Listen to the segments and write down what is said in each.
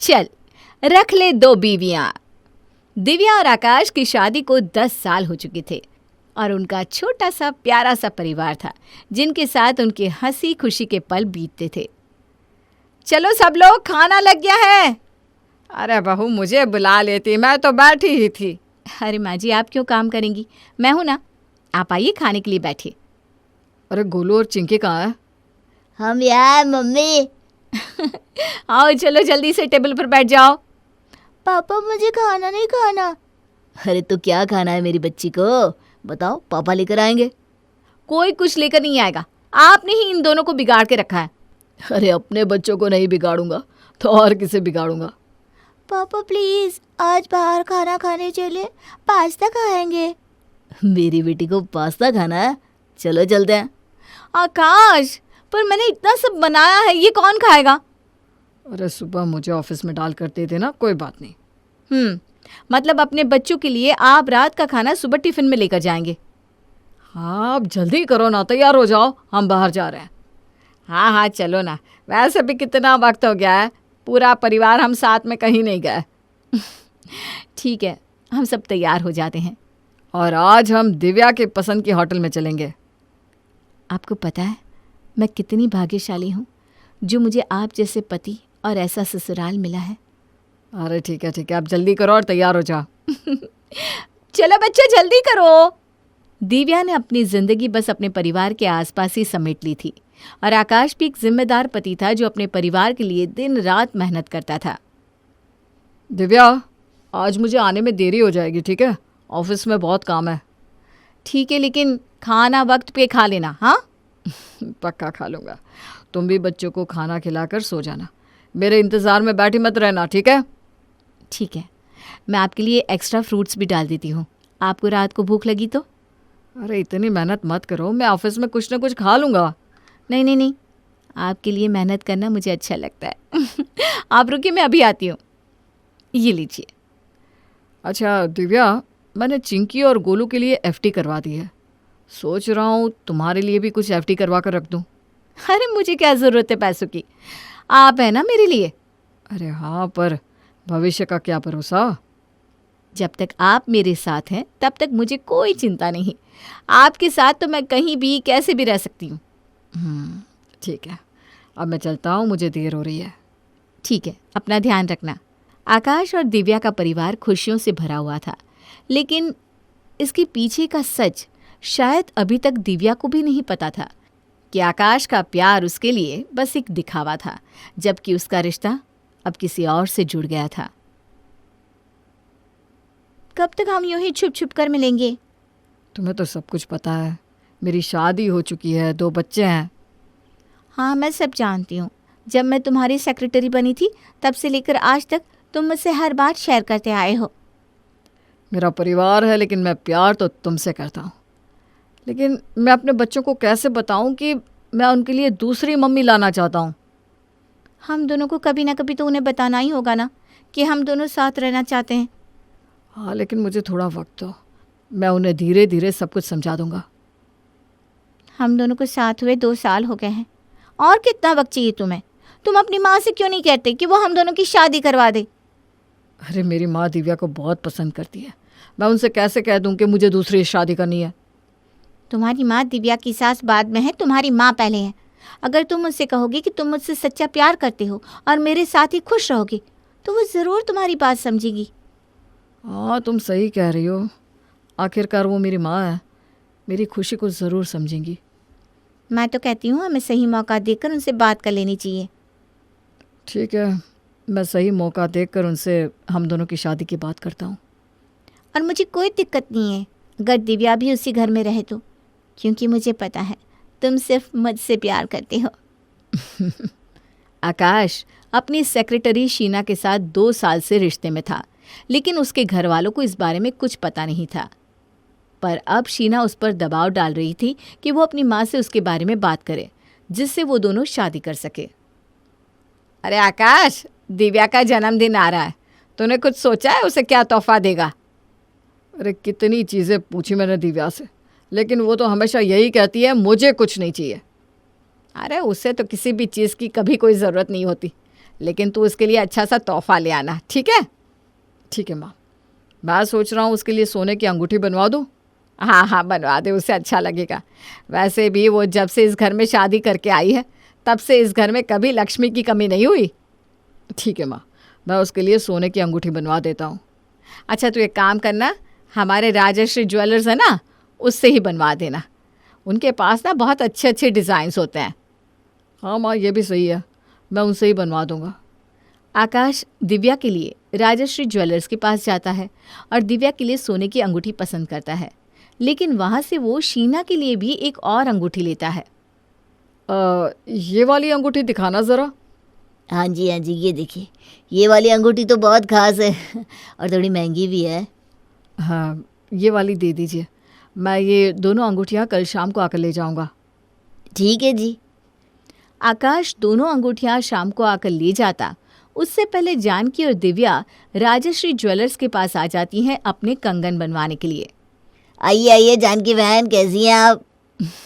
चल रख ले 2 बीवियां। दिव्या और आकाश की शादी को 10 साल हो चुके थे और उनका छोटा सा प्यारा सा परिवार था जिनके साथ उनके हंसी खुशी के पल बीतते थे। चलो सब लोग, खाना लग गया है। अरे बहू, मुझे बुला लेती, मैं तो बैठी ही थी। अरे माँ जी, आप क्यों काम करेंगी, मैं हूं ना। आप आइए, खाने के लिए बैठिए। अरे गोलू और चिंकी कहाँ है? हम यहाँ मम्मी। आओ चलो जल्दी से टेबल पर बैठ जाओ। पापा मुझे खाना नहीं खाना। अरे तो क्या खाना है मेरी बच्ची को, बताओ, पापा लेकर आएंगे। कोई कुछ लेकर नहीं आएगा, आपने ही इन दोनों को बिगाड़ के रखा है। अरे अपने बच्चों को नहीं बिगाड़ूंगा तो और किसे बिगाड़ूंगा। पापा प्लीज आज बाहर खाना खाने चले, पास्ता खाएंगे। मेरी बेटी को पास्ता खाना है, चलो चलते हैं। आकाश, पर मैंने इतना सब बनाया है, ये कौन खाएगा? अरे सुबह मुझे ऑफिस में डाल करते थे ना, कोई बात नहीं। मतलब अपने बच्चों के लिए आप रात का खाना सुबह टिफिन में लेकर जाएंगे? हाँ, अब जल्दी करो ना, तैयार हो जाओ, हम बाहर जा रहे हैं। हाँ हाँ चलो ना, वैसे भी कितना वक्त हो गया है, पूरा परिवार हम साथ में कहीं नहीं गए। ठीक है, हम सब तैयार हो जाते हैं। और आज हम दिव्या के पसंद की होटल में चलेंगे। आपको पता है मैं कितनी भाग्यशाली हूँ जो मुझे आप जैसे पति और ऐसा ससुराल मिला है। अरे ठीक है, आप जल्दी करो और तैयार हो जाओ। चलो बच्चे जल्दी करो। दिव्या ने अपनी जिंदगी बस अपने परिवार के आसपास ही समेट ली थी और आकाश भी एक जिम्मेदार पति था जो अपने परिवार के लिए दिन रात मेहनत करता था। दिव्या, आज मुझे आने में देरी हो जाएगी, ठीक है? ऑफिस में बहुत काम है। ठीक है, लेकिन खाना वक्त पे खा लेना। हाँ पक्का खा लूँगा। तुम भी बच्चों को खाना खिलाकर सो जाना, मेरे इंतज़ार में बैठी मत रहना, ठीक है? ठीक है, मैं आपके लिए एक्स्ट्रा फ्रूट्स भी डाल देती हूँ, आपको रात को भूख लगी तो। अरे इतनी मेहनत मत करो, मैं ऑफिस में कुछ ना कुछ खा लूँगा। नहीं नहीं नहीं, आपके लिए मेहनत करना मुझे अच्छा लगता है। आप रुकिए, मैं अभी आती हूँ। ये लीजिए। अच्छा दिव्या, मैंने चिंकी और गोलू के लिए एफडी करवा दी है, सोच रहा हूँ तुम्हारे लिए भी कुछ एफडी करवा कर रख दूँ। अरे मुझे क्या ज़रूरत है पैसों की, आप है ना मेरे लिए। अरे हाँ, पर भविष्य का क्या भरोसा। जब तक आप मेरे साथ हैं तब तक मुझे कोई चिंता नहीं, आपके साथ तो मैं कहीं भी कैसे भी रह सकती हूँ। ठीक है, अब मैं चलता हूँ, मुझे देर हो रही है। ठीक है, अपना ध्यान रखना। आकाश और दिव्या का परिवार खुशियों से भरा हुआ था, लेकिन इसके पीछे का सच शायद अभी तक दिव्या को भी नहीं पता था कि आकाश का प्यार उसके लिए बस एक दिखावा था, जबकि उसका रिश्ता अब किसी और से जुड़ गया था। कब तक हम यूं ही छुप छुप कर मिलेंगे? तुम्हें तो सब कुछ पता है, मेरी शादी हो चुकी है, 2 बच्चे हैं। हाँ मैं सब जानती हूँ, जब मैं तुम्हारी सेक्रेटरी बनी थी तब से लेकर आज तक तुम मुझसे हर बात शेयर करते आए हो। मेरा परिवार है, लेकिन मैं प्यार तो तुमसे करता हूँ। लेकिन मैं अपने बच्चों को कैसे बताऊँ कि मैं उनके लिए दूसरी मम्मी लाना चाहता हूँ। हम दोनों को कभी ना कभी तो उन्हें बताना ही होगा ना कि हम दोनों साथ रहना चाहते हैं। हाँ, लेकिन मुझे थोड़ा वक्त दो, मैं उन्हें धीरे धीरे सब कुछ समझा दूंगा। हम दोनों को साथ हुए 2 साल हो गए हैं, और कितना वक्त चाहिए तुम्हें? तुम अपनी माँ से क्यों नहीं कहते कि वो हम दोनों की शादी करवा दे? अरे मेरी माँ दिव्या को बहुत पसंद करती है, मैं उनसे कैसे कह दूं कि मुझे दूसरी शादी करनी है। तुम्हारी माँ दिव्या की सास बाद में है, तुम्हारी माँ पहले है। अगर तुम मुझसे कहोगे कि तुम मुझसे सच्चा प्यार करते हो और मेरे साथ ही खुश रहोगे तो वो ज़रूर तुम्हारी बात समझेगी। हाँ तुम सही कह रही हो, आखिरकार वो मेरी माँ है, मेरी खुशी को ज़रूर समझेंगी। मैं तो कहती हूँ हमें सही मौका देकर उनसे बात कर लेनी चाहिए। ठीक है, मैं सही मौका देखकर उनसे हम दोनों की शादी की बात करता हूँ। और मुझे कोई दिक्कत नहीं है अगर दिव्या भी उसी घर में रहे तो, क्योंकि मुझे पता है तुम सिर्फ मुझसे प्यार करते हो। आकाश अपनी सेक्रेटरी शीना के साथ 2 साल से रिश्ते में था, लेकिन उसके घर वालों को इस बारे में कुछ पता नहीं था। पर अब शीना उस पर दबाव डाल रही थी कि वो अपनी माँ से उसके बारे में बात करे, जिससे वो दोनों शादी कर सके। अरे आकाश, दिव्या का जन्मदिन आ रहा है, तूने कुछ सोचा है उसे क्या तोहफा देगा? अरे कितनी चीज़ें पूछी मैंने दिव्या से, लेकिन वो तो हमेशा यही कहती है मुझे कुछ नहीं चाहिए। अरे उसे तो किसी भी चीज़ की कभी कोई ज़रूरत नहीं होती, लेकिन तू उसके लिए अच्छा सा तोहफा ले आना, ठीक है? ठीक है माँ। मैं सोच रहा हूँ उसके लिए सोने की अंगूठी बनवा दूँ। हाँ हाँ, बनवा दे, उसे अच्छा लगेगा। वैसे भी वो जब से इस घर में शादी करके आई है तब से इस घर में कभी लक्ष्मी की कमी नहीं हुई। ठीक है माँ, मैं उसके लिए सोने की अंगूठी बनवा देता हूँ। अच्छा, तू एक काम करना, हमारे राजश्री ज्वेलर्स है ना, उससे ही बनवा देना। उनके पास ना बहुत अच्छे अच्छे डिज़ाइंस होते हैं। हाँ माँ, ये भी सही है, मैं उनसे ही बनवा दूँगा। आकाश दिव्या के लिए राजश्री ज्वेलर्स के पास जाता है और दिव्या के लिए सोने की अंगूठी पसंद करता है, लेकिन वहाँ से वो शीना के लिए भी एक और अंगूठी लेता है। ये वाली अंगूठी दिखाना ज़रा। हाँ जी हाँ जी, ये देखिए, ये वाली अंगूठी तो बहुत खास है और थोड़ी महंगी भी है। हाँ, ये वाली दे दीजिए। मैं ये दोनों अंगूठियाँ कल शाम को आकर ले जाऊँगा। ठीक है जी। आकाश दोनों अंगूठियां शाम को आकर ले जाता। उससे पहले जानकी और दिव्या राजश्री ज्वेलर्स के पास आ जाती हैं अपने कंगन बनवाने के लिए। आइए आइए जानकी बहन, कैसी हैं आप?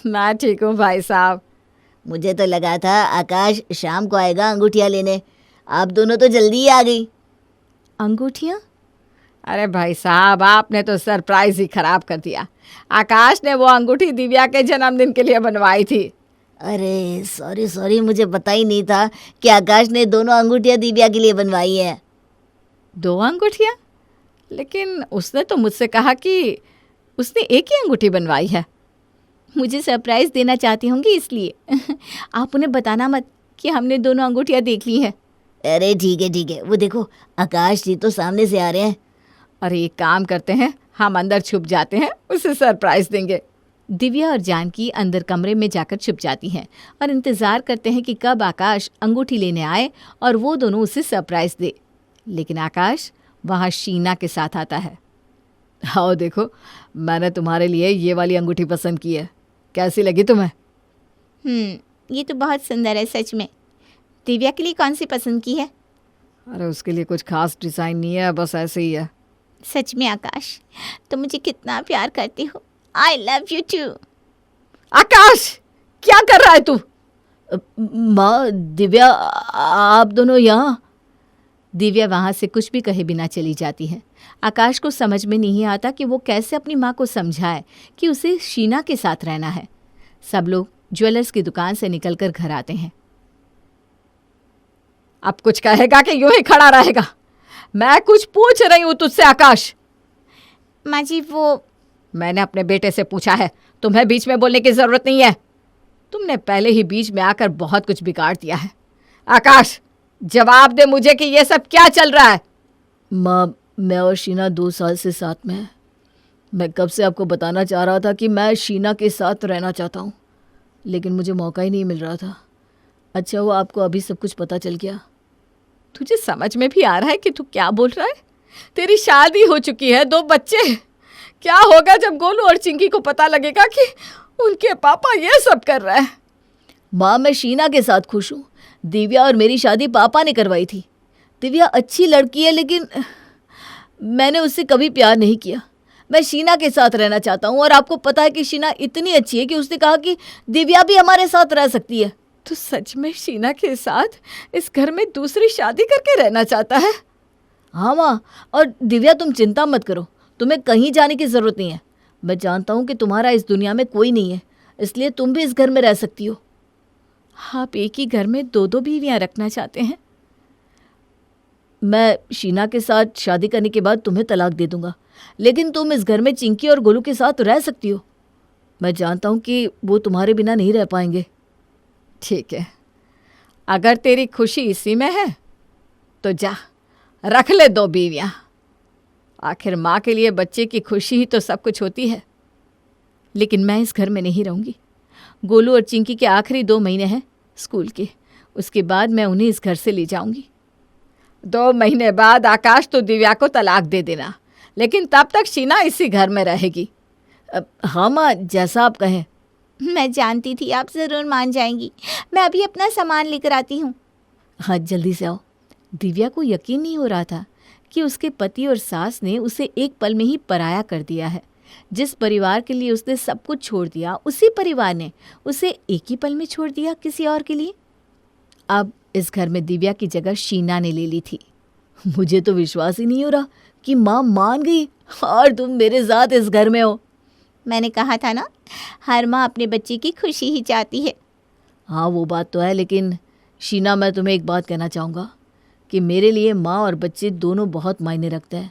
मैं ठीक हूँ भाई साहब। मुझे तो लगा था आकाश शाम को आएगा अंगूठियाँ लेने, आप दोनों तो जल्दी ही आ गई। अंगूठियां? अरे भाई साहब, आपने तो सरप्राइज ही खराब कर दिया। आकाश ने वो अंगूठी दिव्या के जन्मदिन के लिए बनवाई थी। अरे सॉरी सॉरी, मुझे पता ही नहीं था कि आकाश ने दोनों अंगूठियाँ दिव्या के लिए बनवाई है। 2 अंगूठियां? लेकिन उसने तो मुझसे कहा कि उसने एक ही अंगूठी बनवाई है। मुझे सरप्राइज देना चाहती होंगी इसलिए आप उन्हें बताना मत कि हमने दोनों अंगूठियां देख ली हैं। अरे ठीक है, वो देखो आकाश जी तो सामने से आ रहे हैं। अरे एक काम करते हैं, हम अंदर छुप जाते हैं, उसे सरप्राइज देंगे। दिव्या और जानकी अंदर कमरे में जाकर छुप जाती हैं और इंतज़ार करते हैं कि कब आकाश अंगूठी लेने आए और वो दोनों उसे सरप्राइज दे। लेकिन आकाश वहाँ शीना के साथ आता है। आओ देखो, मैंने तुम्हारे लिए ये वाली अंगूठी पसंद की है, कैसी लगी तुम्हें? ये तो बहुत सुंदर है सच में। दिव्या के लिए कौन सी पसंद की है? अरे उसके लिए कुछ खास डिज़ाइन नहीं है, बस ऐसे ही है। सच में आकाश, तुम मुझे कितना प्यार करती हो। I love you too. Akash, क्या कर रहा है तू? माँ, दिव्या आप दोनों यहाँ? दिव्या वहाँ से कुछ भी कहे बिना चली जाती है। आकाश को समझ में नहीं आता कि वो कैसे अपनी माँ को समझाए कि उसे शीना के साथ रहना है। सब लोग ज्वेलर्स की दुकान से निकलकर घर आते हैं। अब कुछ कहेगा कि यूं ही खड़ा रहेगा? मैं कुछ पूछ रही हूं तुझसे आकाश। माँ जी, वो मैंने अपने बेटे से पूछा है, तुम्हें बीच में बोलने की जरूरत नहीं है। तुमने पहले ही बीच में आकर बहुत कुछ बिगाड़ दिया है। आकाश, जवाब दे मुझे कि ये सब क्या चल रहा है? माँ, मैं और शीना 2 साल से साथ में हैं। मैं कब से आपको बताना चाह रहा था कि मैं शीना के साथ रहना चाहता हूँ, लेकिन मुझे मौका ही नहीं मिल रहा था। अच्छा हुआ आपको अभी सब कुछ पता चल गया। तुझे समझ में भी आ रहा है कि तू क्या बोल रहा है? तेरी शादी हो चुकी है, 2 बच्चे। क्या होगा जब गोलू और चिंकी को पता लगेगा कि उनके पापा ये सब कर रहे हैं? माँ, मैं शीना के साथ खुश हूँ। दिव्या और मेरी शादी पापा ने करवाई थी। दिव्या अच्छी लड़की है, लेकिन मैंने उससे कभी प्यार नहीं किया। मैं शीना के साथ रहना चाहता हूँ और आपको पता है कि शीना इतनी अच्छी है कि उसने कहा कि दिव्या भी हमारे साथ रह सकती है। तो सच में शीना के साथ इस घर में दूसरी शादी करके रहना चाहता है? हाँ माँ, और दिव्या तुम चिंता मत करो, तुम्हें कहीं जाने की ज़रूरत नहीं है। मैं जानता हूँ कि तुम्हारा इस दुनिया में कोई नहीं है, इसलिए तुम भी इस घर में रह सकती हो। आप एक ही घर में 2-2 बीवियाँ रखना चाहते हैं? मैं शीना के साथ शादी करने के बाद तुम्हें तलाक दे दूंगा, लेकिन तुम इस घर में चिंकी और गोलू के साथ रह सकती हो। मैं जानता हूँ कि वो तुम्हारे बिना नहीं रह पाएंगे। ठीक है, अगर तेरी खुशी इसी में है तो जा रख ले 2 बीवियाँ। आखिर माँ के लिए बच्चे की खुशी ही तो सब कुछ होती है। लेकिन मैं इस घर में नहीं रहूँगी। गोलू और चिंकी के आखिरी 2 महीने हैं स्कूल के, उसके बाद मैं उन्हें इस घर से ले जाऊँगी। 2 महीने बाद आकाश तो दिव्या को तलाक दे देना, लेकिन तब तक शीना इसी घर में रहेगी। हाँ माँ, जैसा आप कहें। मैं जानती थी आप ज़रूर मान जाएंगी। मैं अभी अपना सामान लेकर आती हूँ। हाँ, जल्दी से आओ। दिव्या को यकीन नहीं हो रहा था कि उसके पति और सास ने उसे एक पल में ही पराया कर दिया है। जिस परिवार के लिए उसने सब कुछ छोड़ दिया, उसी परिवार ने उसे एक ही पल में छोड़ दिया किसी और के लिए। आप इस घर में दिव्या की जगह शीना ने ले ली थी। मुझे तो विश्वास ही नहीं हो रहा कि माँ मान गई और तुम मेरे साथ इस घर में हो। मैंने कहा था ना, हर माँ अपने बच्चे की खुशी ही चाहती है। हाँ वो बात तो है, लेकिन शीना मैं तुम्हें एक बात कहना चाहूँगा कि मेरे लिए माँ और बच्चे दोनों बहुत मायने रखते हैं।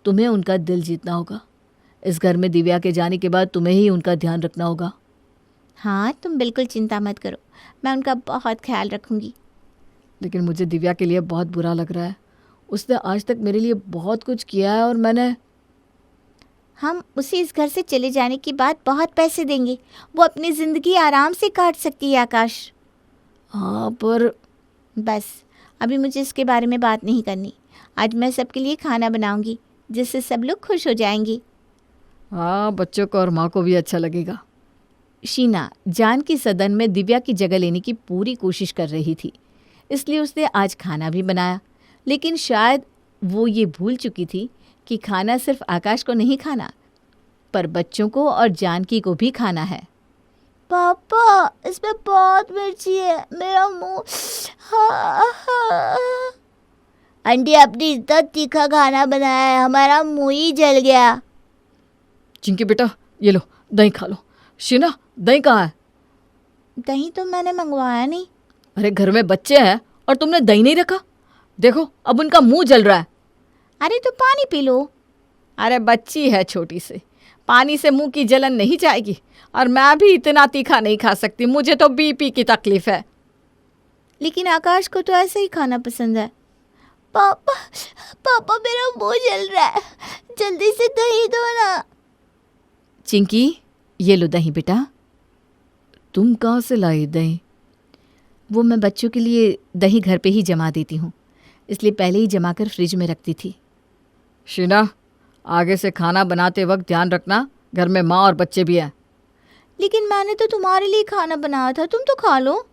तुम्हें उनका दिल जीतना होगा। इस घर में दिव्या के जाने के बाद तुम्हें ही उनका ध्यान रखना होगा। हाँ, तुम बिल्कुल चिंता मत करो, मैं उनका बहुत ख्याल रखूँगी। लेकिन मुझे दिव्या के लिए बहुत बुरा लग रहा है। उसने आज तक मेरे लिए बहुत कुछ किया है और मैंने। हम उसे इस घर से चले जाने के बाद बहुत पैसे देंगे, वो अपनी ज़िंदगी आराम से काट सकती है आकाश। हाँ पर बस अभी मुझे इसके बारे में बात नहीं करनी। आज मैं सबके लिए खाना बनाऊंगी जिससे सब लोग खुश हो जाएंगे। हाँ, बच्चों को और माँ को भी अच्छा लगेगा। शीना जान की सदन में दिव्या की जगह लेने की पूरी कोशिश कर रही थी, इसलिए उसने आज खाना भी बनाया। लेकिन शायद वो ये भूल चुकी थी कि खाना सिर्फ आकाश को नहीं खाना, पर बच्चों को और जानकी को भी खाना है। पापा इसमें बहुत मिर्ची है, मेरा मुंह। आंटी आपने इतना तीखा खाना बनाया है, हमारा मुंह ही जल गया। चिंकी बेटा, ये लो दही खा लो। शीना, दही कहाँ है? दही तो मैंने मंगवाया नहीं। अरे घर में बच्चे हैं और तुमने दही नहीं रखा? देखो अब उनका मुंह जल रहा है। अरे तो पानी पी लो। अरे बच्ची है छोटी सी, पानी से मुंह की जलन नहीं जाएगी। और मैं भी इतना तीखा नहीं खा सकती, मुझे तो बीपी की तकलीफ है। लेकिन आकाश को तो ऐसे ही खाना पसंद है। पापा पापा मेरा मुंह जल रहा है, जल्दी से दही दो ना। चिंकी, ये लो दही बेटा। तुम कहाँ से लाई दही? वो मैं बच्चों के लिए दही घर पे ही जमा देती हूँ, इसलिए पहले ही जमा कर फ्रिज में रखती थी। शीना, आगे से खाना बनाते वक्त ध्यान रखना, घर में माँ और बच्चे भी हैं। लेकिन मैंने तो तुम्हारे लिए खाना बनाया था, तुम तो खा लो।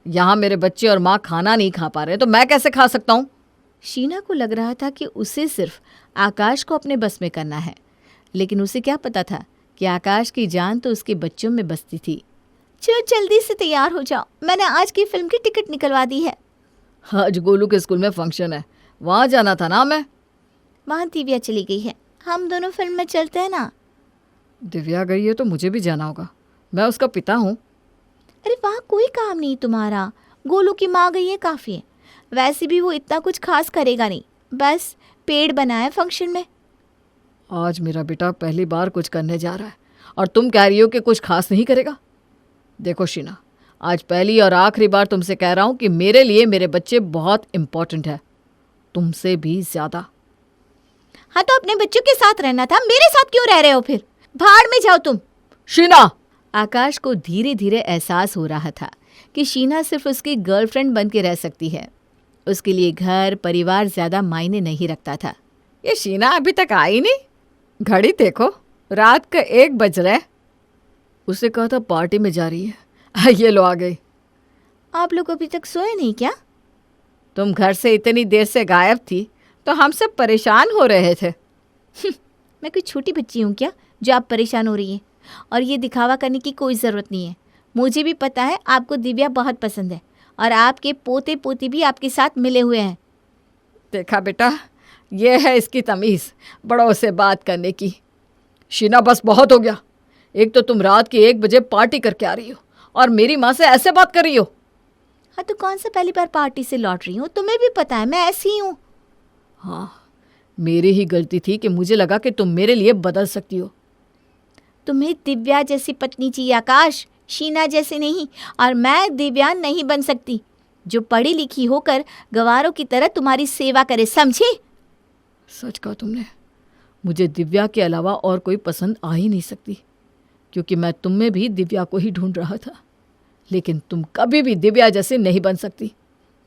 यहाँ मेरे बच्चे और माँ खाना नहीं खा पा रहे तो मैं कैसे खा सकता हूँ? शीना को लग रहा था कि उसे सिर्फ आकाश को अपने बस में करना है, लेकिन उसे क्या पता था कि आकाश की जान तो उसके बच्चों में बसती थी। चलो जल्दी से तैयार हो जाओ, मैंने आज की फिल्म की टिकट निकलवा दी है। आज गोलू के स्कूल में फंक्शन है, वहाँ जाना था ना मैं। वहाँ दिव्या चली गई है, हम दोनों फिल्म में चलते हैं ना। दिव्या गई है तो मुझे भी जाना होगा, मैं उसका पिता हूँ। अरे वहाँ कोई काम नहीं तुम्हारा, गोलू की माँ गई है काफ़ी है। वैसे भी वो इतना कुछ खास करेगा नहीं, बस पेड़ बनाए फंक्शन में। आज मेरा बेटा पहली बार कुछ करने जा रहा है और तुम कह रही हो कि कुछ खास नहीं करेगा। देखो शीना, आज पहली और आखिरी बार तुमसे कह रहा हूँ कि मेरे लिए मेरे बच्चे बहुत इम्पोर्टेंट है, तुमसे भी ज़्यादा। हाँ तो अपने बच्चों के साथ रहना था, मेरे साथ क्यों रह रहे हो फिर? भाड़ में जाओ तुम। शीना! आकाश को धीरे धीरे एहसास हो रहा था कि शीना सिर्फ उसकी गर्लफ्रेंड बन के रह सकती है, उसके लिए घर परिवार ज़्यादा मायने नहीं रखता था। ये शीना अभी तक आई नहीं? घड़ी देखो, रात का 1 बज रहा है। उसे कहा था पार्टी में जा रही है, ये लो आ गई। आप लोग अभी तक सोए नहीं क्या? तुम घर से इतनी देर से गायब थी तो हम सब परेशान हो रहे थे। मैं कोई छोटी बच्ची हूँ क्या जो आप परेशान हो रही हैं? और ये दिखावा करने की कोई ज़रूरत नहीं है। मुझे भी पता है आपको दिव्या बहुत पसंद है और आपके पोते पोती भी आपके साथ मिले हुए हैं। देखा बेटा, ये है इसकी तमीज़, बड़ों से बात करने की। शीना बस बहुत हो गया। एक तो तुम रात के 1 बजे पार्टी करके आ रही हो और मेरी माँ से ऐसे बात कर रही हो। हाँ तो कौन सा पहली बार पार्टी से लौट रही हूँ, तुम्हें भी पता है मैं ऐसी ही हूँ। हाँ, मेरी ही गलती थी कि मुझे लगा कि तुम मेरे लिए बदल सकती हो। तुम्हें दिव्या जैसी पत्नी चाहिए आकाश, शीना जैसी नहीं। और मैं दिव्या नहीं बन सकती जो पढ़ी लिखी होकर गवारों की तरह तुम्हारी सेवा करे, समझी? सच कहा तुमने, मुझे दिव्या के अलावा और कोई पसंद आ ही नहीं सकती, क्योंकि मैं तुम में भी दिव्या को ही ढूंढ रहा था। लेकिन तुम कभी भी दिव्या जैसे नहीं बन सकती।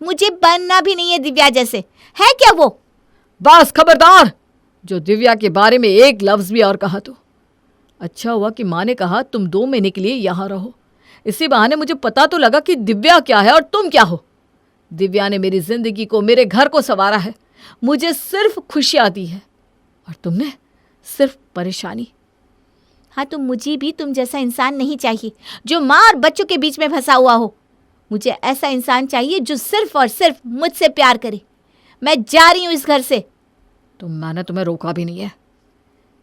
मुझे बनना भी नहीं है दिव्या जैसे, है क्या वो? बस खबरदार, जो दिव्या के बारे में एक लफ्ज़ भी और कहा तो। अच्छा हुआ कि माँ ने कहा तुम 2 महीने के लिए यहाँ रहो, इसी बहाने मुझे पता तो लगा कि दिव्या क्या है और तुम क्या हो। दिव्या ने मेरी ज़िंदगी को, मेरे घर को संवारा है, मुझे सिर्फ खुशियाँ दी है और तुमने सिर्फ परेशानी। हाँ तो मुझे भी तुम जैसा इंसान नहीं चाहिए जो माँ और बच्चों के बीच में फंसा हुआ हो। मुझे ऐसा इंसान चाहिए जो सिर्फ और सिर्फ मुझसे प्यार करे। मैं जा रही हूँ इस घर से। तो मैंने तुम्हें रोका भी नहीं है।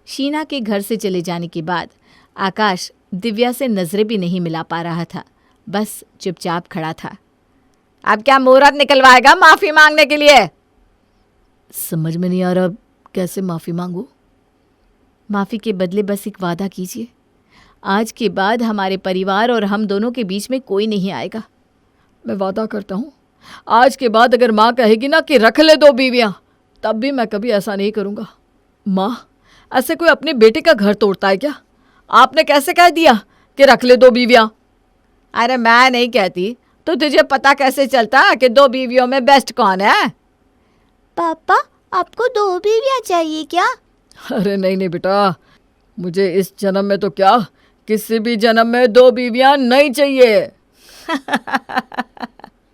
शीना के घर से चले जाने के बाद आकाश दिव्या से नजरें भी नहीं मिला पा रहा था, बस चुपचाप खड़ा था। अब क्या मुहूर्त निकलवाएगा माफी मांगने के लिए? समझ में नहीं आ रहा कैसे माफ़ी मांगू। माफ़ी के बदले बस एक वादा कीजिए, आज के बाद हमारे परिवार और हम दोनों के बीच में कोई नहीं आएगा। मैं वादा करता हूँ, आज के बाद अगर माँ कहेगी ना कि रख ले 2 बीवियाँ, तब भी मैं कभी ऐसा नहीं करूँगा। माँ, ऐसे कोई अपने बेटे का घर तोड़ता है क्या? आपने कैसे कह दिया कि रख ले 2 बीवियाँ? अरे मैं नहीं कहती तो तुझे पता कैसे चलता कि 2 बीवियों में बेस्ट कौन है? पापा, आपको 2 बीवियाँ चाहिए क्या? अरे नहीं नहीं बेटा, मुझे इस जन्म में तो क्या, किसी भी जन्म में 2 बीवियाँ नहीं चाहिए।